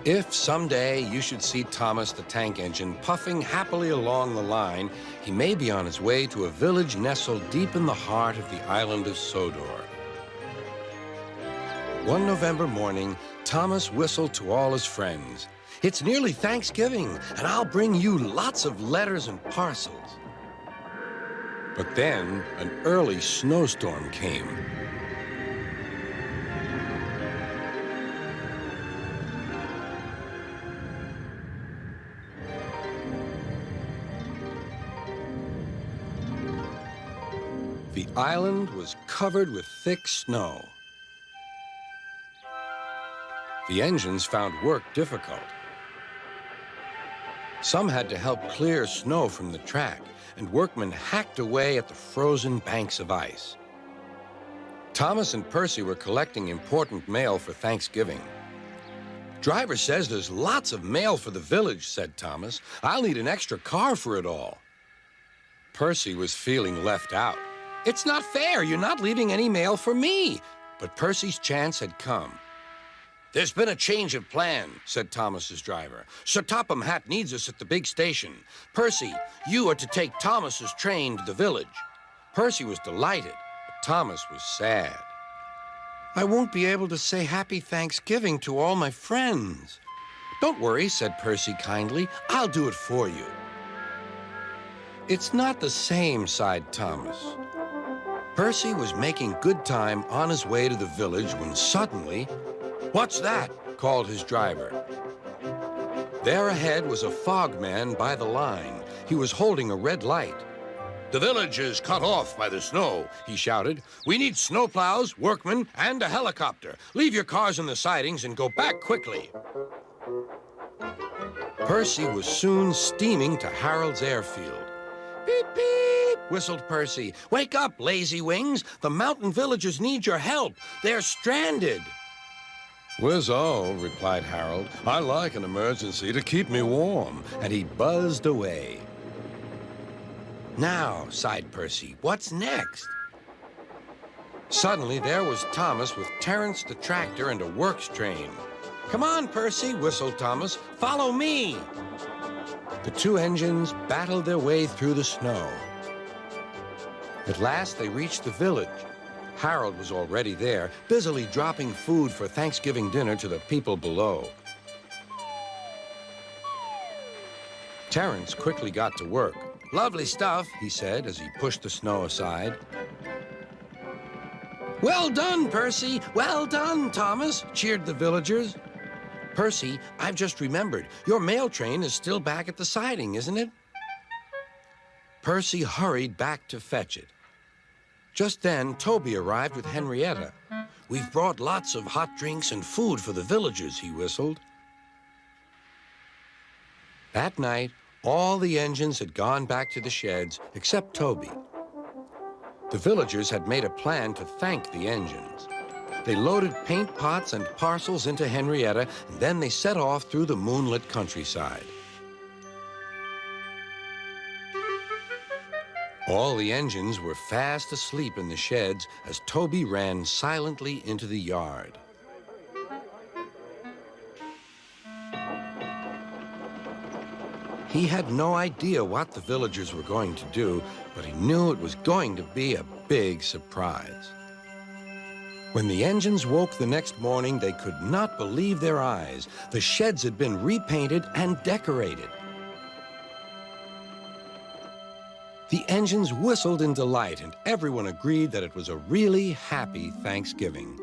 If someday you should see Thomas the tank engine puffing happily along the line, he may be on his way to a village nestled deep in the heart of the island of Sodor. One November morning, Thomas whistled to all his friends. "It's nearly Thanksgiving, and I'll bring you lots of letters and parcels." But then an early snowstorm came. The island was covered with thick snow. The engines found work difficult. Some had to help clear snow from the track, and workmen hacked away at the frozen banks of ice. Thomas and Percy were collecting important mail for Thanksgiving. "Driver says there's lots of mail for the village," said Thomas. "I'll need an extra car for it all." Percy was feeling left out. "It's not fair. You're not leaving any mail for me." But Percy's chance had come. "There's been a change of plan," said Thomas's driver. "Sir Topham Hatt needs us at the big station. Percy, you are to take Thomas's train to the village." Percy was delighted, but Thomas was sad. "I won't be able to say Happy Thanksgiving to all my friends." "Don't worry," said Percy kindly. "I'll do it for you." "It's not the same," sighed Thomas. Percy was making good time on his way to the village when suddenly, "What's that?" called his driver. There ahead was a fogman by the line. He was holding a red light. "The village is cut off by the snow," he shouted. "We need snowplows, workmen, and a helicopter. Leave your cars in the sidings and go back quickly." Percy was soon steaming to Harold's airfield. "Beep, beep," whistled Percy. "Wake up, lazy wings. The mountain villagers need your help. They're stranded." "Whiz-oh," replied Harold. "I like an emergency to keep me warm." And he buzzed away. "Now," sighed Percy, "what's next?" Suddenly, there was Thomas with Terence the tractor and a works train. "Come on, Percy," whistled Thomas. "Follow me." The two engines battled their way through the snow. At last, they reached the village. Harold was already there, busily dropping food for Thanksgiving dinner to the people below. Terence quickly got to work. "Lovely stuff," he said as he pushed the snow aside. "Well done, Percy! Well done, Thomas!" cheered the villagers. "Percy, I've just remembered. Your mail train is still back at the siding, isn't it?" Percy hurried back to fetch it. Just then, Toby arrived with Henrietta. "We've brought lots of hot drinks and food for the villagers," he whistled. That night, all the engines had gone back to the sheds except Toby. The villagers had made a plan to thank the engines. They loaded paint pots and parcels into Henrietta, and then they set off through the moonlit countryside. All the engines were fast asleep in the sheds as Toby ran silently into the yard. He had no idea what the villagers were going to do, but he knew it was going to be a big surprise. When the engines woke the next morning, they could not believe their eyes. The sheds had been repainted and decorated. The engines whistled in delight, and everyone agreed that it was a really happy Thanksgiving.